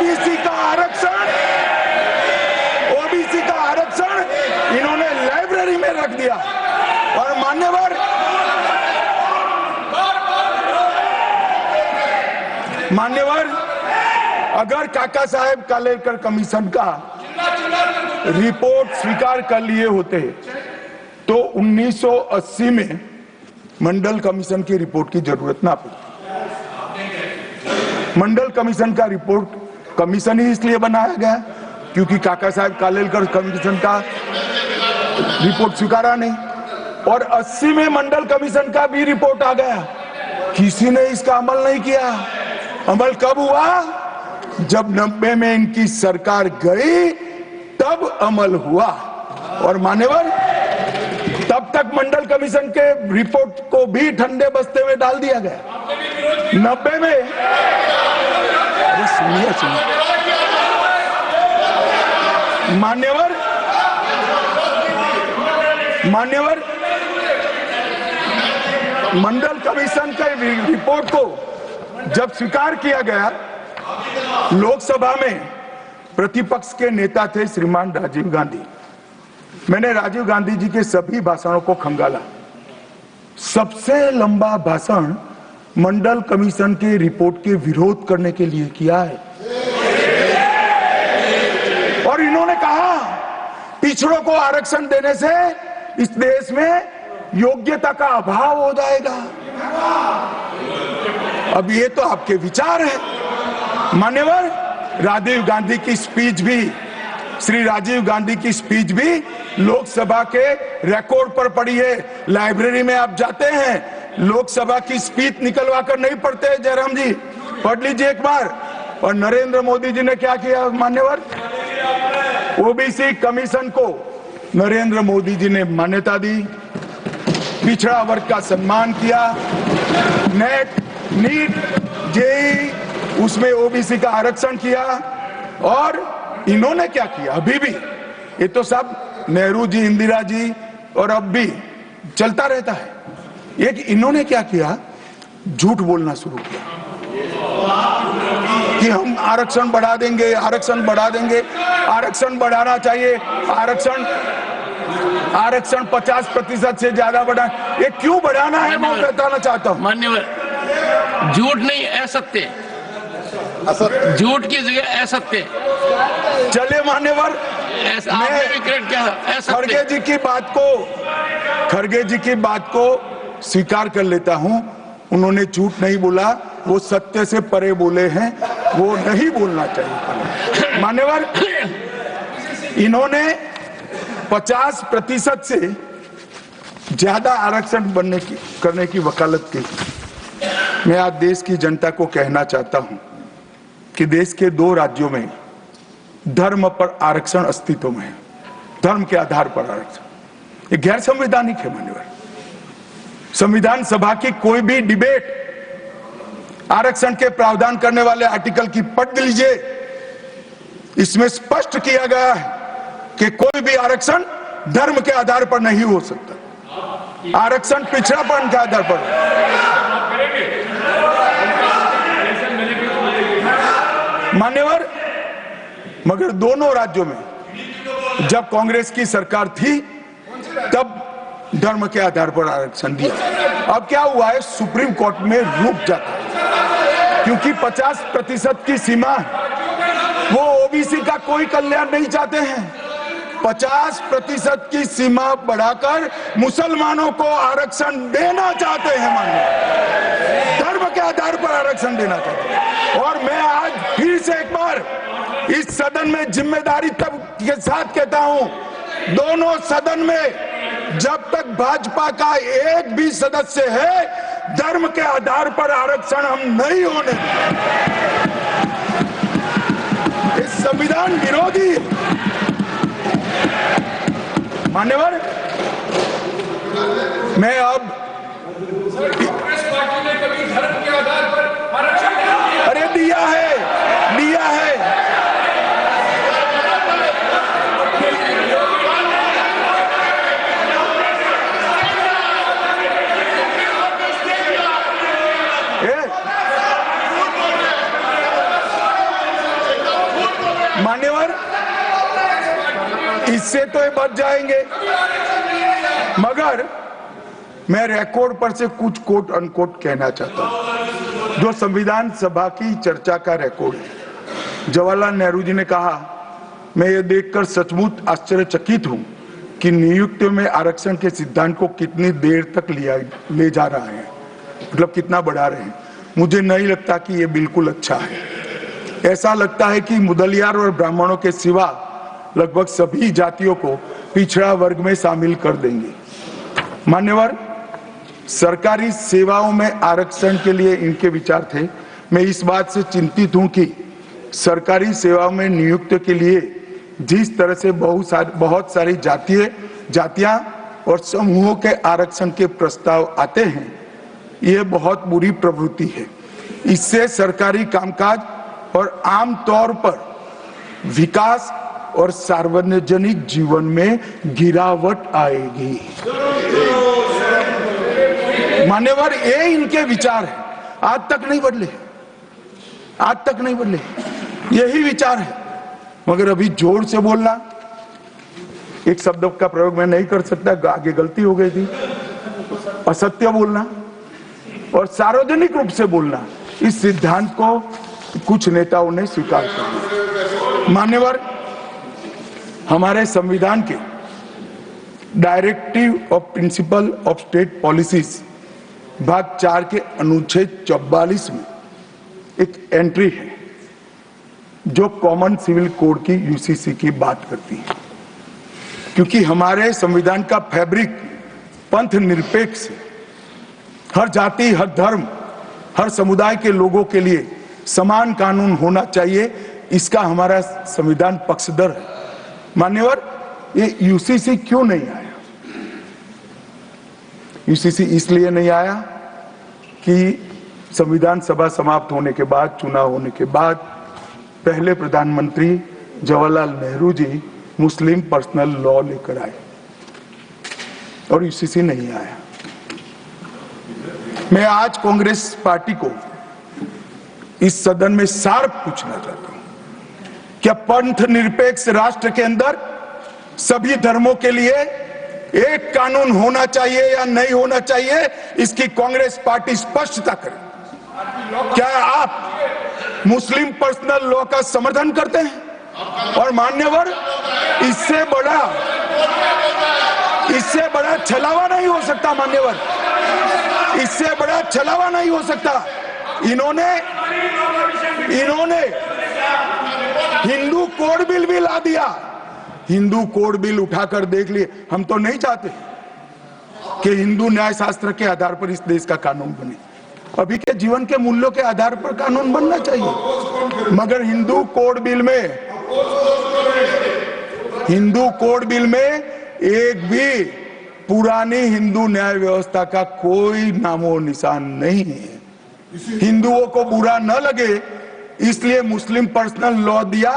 OBC का आरक्षण इन्होंने लाइब्रेरी में रख दिया। और मान्यवर अगर काका साहेब कालेलकर कमीशन का रिपोर्ट स्वीकार कर लिए होते तो 1980 में मंडल कमीशन की रिपोर्ट की जरूरत ना पड़ी। मंडल कमीशन का रिपोर्ट कमीशन ही इसलिए बनाया गया क्योंकि काका साहेब कालेलकर कमीशन का रिपोर्ट स्वीकारा नहीं, और 80 में मंडल कमीशन का भी रिपोर्ट आ गया, किसी ने इसका अमल नहीं किया। अमल कब हुआ? जब 90 में इनकी सरकार गई तब अमल हुआ। और मान्यवर तब तक मंडल कमीशन के रिपोर्ट को भी ठंडे बस्ते में डाल दिया गया। 90 में अरे सुनिए मान्यवर मंडल कमीशन के रिपोर्ट को जब स्वीकार किया गया, लोकसभा में प्रतिपक्ष के नेता थे श्रीमान राजीव गांधी। मैंने राजीव गांधी जी के सभी भाषणों को खंगाला। सबसे लंबा भाषण मंडल कमीशन के रिपोर्ट के विरोध करने के लिए किया है। और इन्होंने कहा पिछड़ों को आरक्षण देने से इस देश में योग्यता का अभाव हो जाएगा। अब ये तो आपके विचार है। मान्यवर राजीव गांधी की स्पीच भी, श्री राजीव गांधी की स्पीच भी लोकसभा के रिकॉर्ड पर पड़ी है। लाइब्रेरी में आप जाते हैं, लोकसभा की स्पीच निकलवा कर नहीं पढ़ते। जयराम जी पढ़ लीजिए एक बार। और नरेंद्र मोदी जी ने क्या किया मान्यवर? ओबीसी कमीशन को नरेंद्र मोदी जी ने मान्यता दी, पिछड़ा वर्ग का सम्मान किया, नेट नीट जेई उसमें ओबीसी का आरक्षण किया। और इन्होंने क्या किया? अभी भी ये तो सब नेहरू जी, इंदिरा जी और अब भी चलता रहता है। एक इन्होंने क्या किया? झूठ बोलना शुरू किया कि हम आरक्षण बढ़ा देंगे, आरक्षण बढ़ा देंगे, आरक्षण बढ़ाना चाहिए, आरक्षण 50% से ज्यादा बढ़ा। ये क्यों बढ़ाना है मैं बताना चाहता हूँ। मान्यवर झूठ नहीं, असत्य, झूठ की जगह असत्य। चले मान्यवर, खड़गे जी की बात को स्वीकार कर लेता हूं। उन्होंने झूठ नहीं बोला, वो सत्य से परे बोले हैं, वो नहीं बोलना चाहिए। मान्यवर इन्होंने 50% से ज्यादा आरक्षण करने की वकालत की। मैं आज देश की जनता को कहना चाहता हूं कि देश के 2 राज्यों में धर्म पर आरक्षण अस्तित्व में है। धर्म के आधार पर आरक्षण ये गैर संवैधानिक है। मान्यवर संविधान सभा की कोई भी डिबेट आरक्षण के प्रावधान करने वाले आर्टिकल की पढ़ लीजिए। इसमें स्पष्ट किया गया है कि कोई भी आरक्षण धर्म के आधार पर नहीं हो सकता। आरक्षण पिछड़ापन के आधार पर। मान्यवर मगर दोनों राज्यों में जब कांग्रेस की सरकार थी तब धर्म के आधार पर आरक्षण दिया। अब क्या हुआ है? सुप्रीम कोर्ट में रुक जाता है क्योंकि 50% की सीमा, वो ओबीसी का कोई कल्याण नहीं चाहते हैं। 50% की सीमा बढ़ाकर मुसलमानों को आरक्षण देना चाहते हैं। मान्य धर्म के आधार पर आरक्षण देना चाहते हैं। और मैं आज फिर से एक बार इस सदन में जिम्मेदारी तब के साथ कहता हूं, दोनों सदन में जब तक भाजपा का एक भी सदस्य है, धर्म के आधार पर आरक्षण हम नहीं होने देंगे। इस संविधान विरोधी मान्यवर मैं अब कांग्रेस पार्टी ने कभी धर्म के आधार पर आरक्षण अरे दिया है। मान्यवर, इससे तो ये बच जाएंगे, मगर मैं रिकॉर्ड पर से कुछ कोट अनकोट कहना चाहता हूं, जो संविधान सभा की चर्चा का रिकॉर्ड है। जवाहरलाल नेहरू जी ने कहा, मैं ये देखकर सचमुच आश्चर्यचकित हूं कि नियुक्तियों में आरक्षण के सिद्धांत को कितनी देर तक ले जा रहा है, मतलब कितना बढ़ा रहे हैं। मुझे नहीं लगता कि ये बिल्कुल अच्छा है। ऐसा लगता है कि मुदलियार और ब्राह्मणों के सिवा लगभग सभी जातियों को पिछड़ा वर्ग में शामिल कर देंगे। मान्यवर, सरकारी सेवाओं में आरक्षण के लिए इनके विचार थे। मैं इस बात से चिंतित हूं कि सरकारी सेवाओं में नियुक्ति के लिए जिस तरह से बहुत सारी जातियां और समूहों के आरक्षण के प्रस्ताव आते हैं, यह बहुत बुरी प्रवृत्ति है। इससे सरकारी कामकाज और आम तौर पर विकास और सार्वजनिक जीवन में गिरावट आएगी। मान्यवर, ये इनके विचार है, आज तक नहीं बदले, आज तक नहीं बदले, यही विचार है। मगर अभी जोर से बोलना, एक शब्द का प्रयोग मैं नहीं कर सकता, आगे गलती हो गई थी, असत्य बोलना और सार्वजनिक रूप से बोलना, इस सिद्धांत को कुछ नेताओं ने स्वीकार कर लिया। मान्यवर, हमारे संविधान के directive of principle of state policies भाग 4 के अनुच्छेद 44 में एक एंट्री है जो कॉमन सिविल कोड की यूसीसी की बात करती है। क्योंकि हमारे संविधान का फैब्रिक पंथ निरपेक्ष है, हर जाति, हर धर्म, हर समुदाय के लोगों के लिए समान कानून होना चाहिए, इसका हमारा संविधान पक्षधर है। मान्यवर, ये यूसीसी क्यों नहीं आया? यूसीसी इसलिए नहीं आया कि संविधान सभा समाप्त होने के बाद, चुनाव होने के बाद, पहले प्रधानमंत्री जवाहरलाल नेहरू जी मुस्लिम पर्सनल लॉ लेकर आए और यूसीसी नहीं आया। मैं आज कांग्रेस पार्टी को इस सदन में सार्थ पूछना चाहता हूं, क्या पंथ निरपेक्ष राष्ट्र के अंदर सभी धर्मों के लिए एक कानून होना चाहिए या नहीं होना चाहिए? इसकी कांग्रेस पार्टी स्पष्टता करे। क्या आप मुस्लिम पर्सनल लॉ का समर्थन करते हैं? और मान्यवर, इससे बड़ा छलावा नहीं हो सकता। मान्यवर, इससे बड़ा छलावा नहीं हो सकता। इन्होंने हिंदू कोड बिल भी ला दिया। हिंदू कोड बिल उठाकर देख लिए। हम तो नहीं चाहते कि हिंदू न्याय शास्त्र के आधार पर इस देश का कानून बने, अभी के जीवन के मूल्यों के आधार पर कानून बनना चाहिए। मगर हिंदू कोड बिल में एक भी पुरानी हिंदू न्याय व्यवस्था का कोई नामो निशान नहीं है। हिंदुओं को बुरा न लगे इसलिए मुस्लिम पर्सनल लॉ दिया,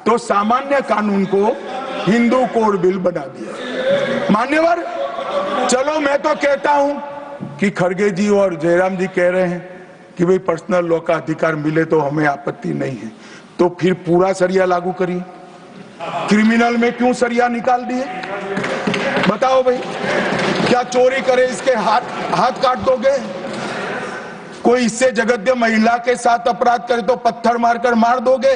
तो सामान्य कानून को हिंदू कोड बिल बना दिया। मान्यवर, चलो मैं तो कहता हूं कि खड़गे जी और जयराम जी कह रहे हैं कि भाई पर्सनल लॉ का अधिकार मिले तो हमें आपत्ति नहीं है, तो फिर पूरा सरिया लागू करिए। क्रिमिनल में क्यों सरिया निकाल दिए? बताओ भाई, क्या चोरी करे इसके हाथ काट दोगे? कोई इससे जगद्य महिला के साथ अपराध करे तो पत्थर मारकर मार दोगे?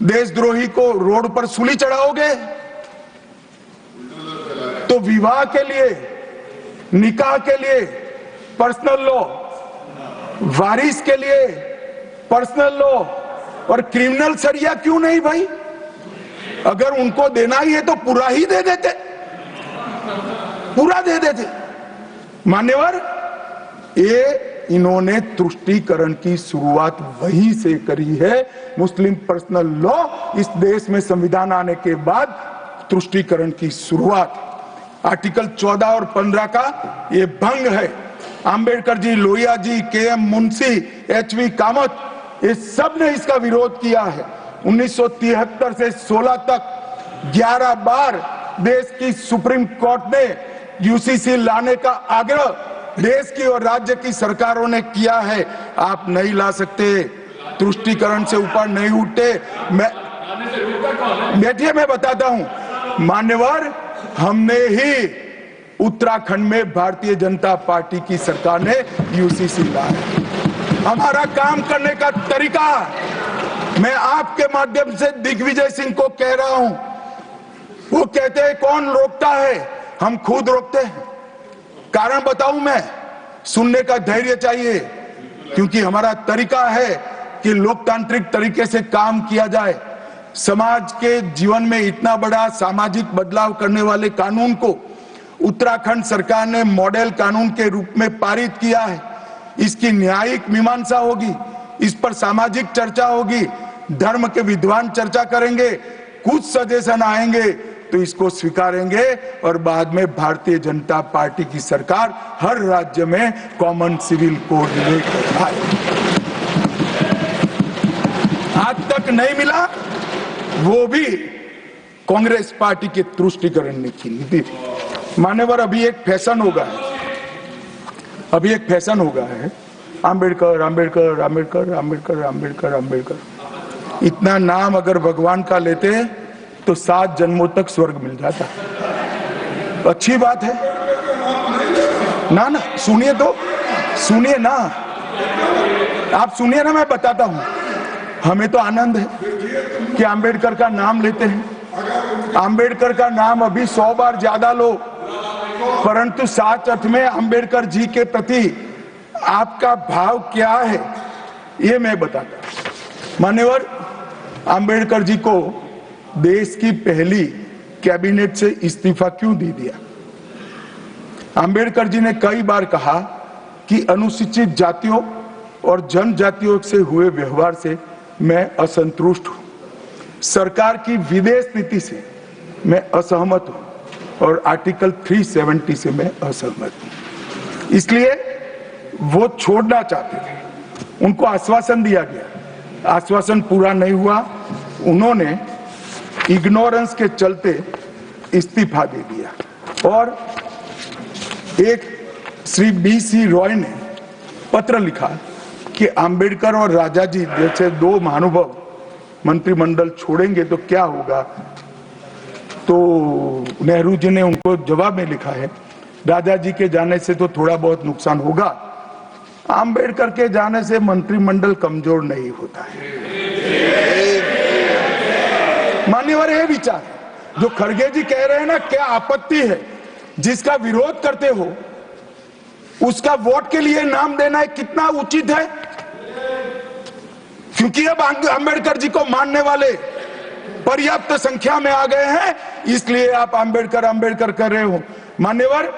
देशद्रोही को रोड पर सूली चढ़ाओगे? तो विवाह के लिए, निकाह के लिए पर्सनल लॉ, वारिस के लिए पर्सनल लॉ और क्रिमिनल सरिया क्यों नहीं भाई? अगर उनको देना ही है तो पूरा ही दे देते, पूरा दे देते। मान्यवर, ये इन्होंने तुष्टीकरण की शुरुआत वहीं से करी है। मुस्लिम पर्सनल लॉ इस देश में संविधान आने के बाद तुष्टीकरण की शुरुआत। आर्टिकल 14 और 15 का ये भंग है। अंबेडकर जी, लोहिया जी, के.एम. मुंशी, एच.वी. कामत, ये सब ने इसका विरोध किया है। 1973 से 16 तक 11 बार देश की सुप्रीम कोर्ट ने यूसीसी लाने का आग्रह देश की और राज्य की सरकारों ने किया है। आप नहीं ला सकते, तुष्टीकरण से ऊपर नहीं उठते। बैठिए, मैं बताता हूं। मान्यवर, हमने ही उत्तराखंड में भारतीय जनता पार्टी की सरकार ने यूसीसी लाया। हमारा काम करने का तरीका, मैं आपके माध्यम से दिग्विजय सिंह को कह रहा हूं, वो कहते हैं कौन रोकता है, हम खुद रोकते हैं। कारण बताऊं मैं, सुनने का धैर्य चाहिए, क्योंकि हमारा तरीका है कि लोकतांत्रिक तरीके से काम किया जाए। समाज के जीवन में इतना बड़ा सामाजिक बदलाव करने वाले कानून को उत्तराखंड सरकार ने मॉडल कानून के रूप में पारित किया है। इसकी न्यायिक मीमांसा होगी, इस पर सामाजिक चर्चा होगी, धर्म के विद्वान चर्चा करेंगे, कुछ सजेशन आएंगे तो इसको स्वीकारेंगे और बाद में भारतीय जनता पार्टी की सरकार हर राज्य में कॉमन सिविल कोड लेकर आए। आज तक नहीं मिला, वो भी कांग्रेस पार्टी के तुष्टीकरण की नीति थी। मान्यवर, अभी एक फैशन हो गया है, आम्बेडकर आम्बेडकर आम्बेडकर आम्बेडकर आम्बेडकर आम्बेडकर। इतना नाम अगर भगवान का लेते तो 7 जन्मों तक स्वर्ग मिल जाता। तो अच्छी बात है ना। सुनिए तो, सुनिए ना, आप सुनिए ना, मैं बताता हूं। हमें तो आनंद है कि आम्बेडकर का नाम लेते हैं। आम्बेडकर का नाम अभी 100 बार ज्यादा लो, परंतु साच अर्थ में आम्बेडकर जी के प्रति आपका भाव क्या है, ये मैं बताता हूं। मान्यवर, आम्बेडकर जी को देश की पहली कैबिनेट से इस्तीफा क्यों दे दिया? आम्बेडकर जी ने कई बार कहा कि अनुसूचित जातियों और जनजातियों से हुए व्यवहार से मैं असंतुष्ट हूं। सरकार की विदेश नीति से मैं असहमत हूं और आर्टिकल 370 से मैं असहमत हूं। इसलिए वो छोड़ना चाहते थे। उनको आश्वासन दिया गया, आश्वासन पूरा नहीं हुआ। उन्होंने इग्नोरेंस के चलते इस्तीफा दे दिया। और एक श्री BC रॉय ने पत्र लिखा कि आम्बेडकर और राजाजी जैसे 2 महानुभाव मंत्रिमंडल छोड़ेंगे तो क्या होगा। तो नेहरू जी ने उनको जवाब में लिखा है, राजाजी के जाने से तो थोड़ा बहुत नुकसान होगा, आम्बेडकर के जाने से मंत्रिमंडल कमजोर नहीं होता है। मान्यवर, ये विचार जो खड़गे जी कह रहे हैं ना, क्या आपत्ति है? जिसका विरोध करते हो उसका वोट के लिए नाम देना है, कितना उचित है? क्योंकि अब आम्बेडकर जी को मानने वाले पर्याप्त संख्या में आ गए हैं, इसलिए आप आम्बेडकर आम्बेडकर कर रहे हो। मान्यवर,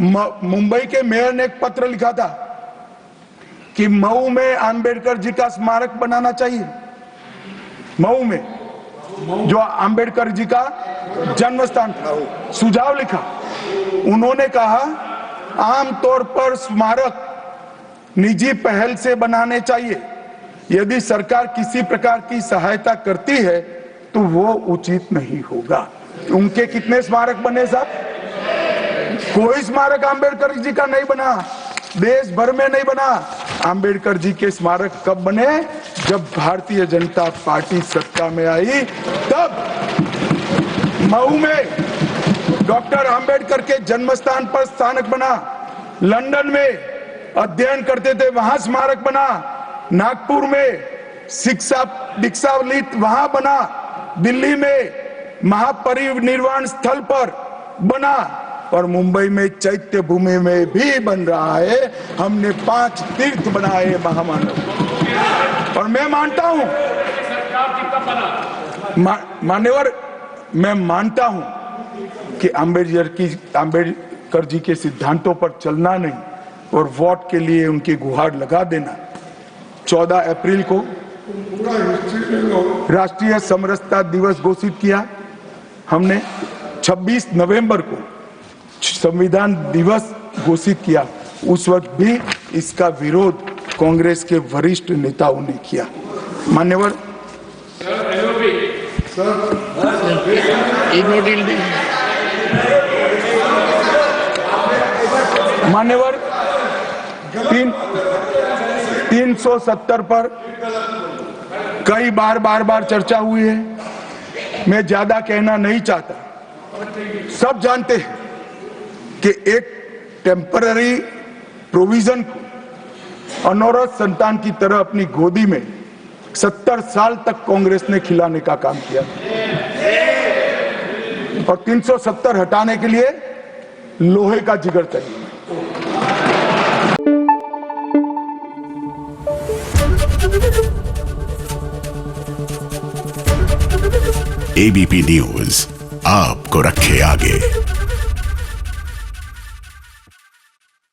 मुंबई के मेयर ने एक पत्र लिखा था कि मऊ में आम्बेडकर जी का स्मारक बनाना चाहिए। मऊ में जो आम्बेडकर जी का जन्म स्थान था, सुझाव लिखा। उन्होंने कहा आमतौर पर स्मारक निजी पहल से बनाने चाहिए। यदि सरकार किसी प्रकार की सहायता करती है तो वो उचित नहीं होगा। उनके कितने स्मारक बने साहब? कोई स्मारक आम्बेडकर जी का नहीं बना, देश भर में नहीं बना। आम्बेडकर जी के स्मारक कब बने? जब भारतीय जनता पार्टी सत्ता में आई, तब मऊ में डॉक्टर आम्बेडकर के जन्म स्थान पर स्मारक बना। लंदन में अध्ययन करते थे, वहां स्मारक बना। नागपुर में शिक्षा दीक्षा लीट वहां बना। दिल्ली में महापरिनिर्वाण स्थल पर बना और मुंबई में चैत्य भूमि में भी बन रहा है। हमने 5 तीर्थ बनाए महामानव। और मैं मानता हूं मान्यवर, मैं मानता हूं कि आम्बेडकर जी के सिद्धांतों पर चलना नहीं और वोट के लिए उनकी गुहार लगा देना। 14 अप्रैल को राष्ट्रीय समरसता दिवस घोषित किया हमने। 26 नवंबर को संविधान दिवस घोषित किया। उस वक्त भी इसका विरोध कांग्रेस के वरिष्ठ नेताओं ने किया। मान्यवर, मान्यवर, 370 पर कई बार चर्चा हुई है। मैं ज्यादा कहना नहीं चाहता, सब जानते हैं कि एक टेम्पररी प्रोविजन को अनौरत संतान की तरह अपनी गोदी में 70 साल तक कांग्रेस ने खिलाने का काम किया और 370 हटाने के लिए लोहे का जिगर चाहिए। एबीपी न्यूज आपको रखे आगे।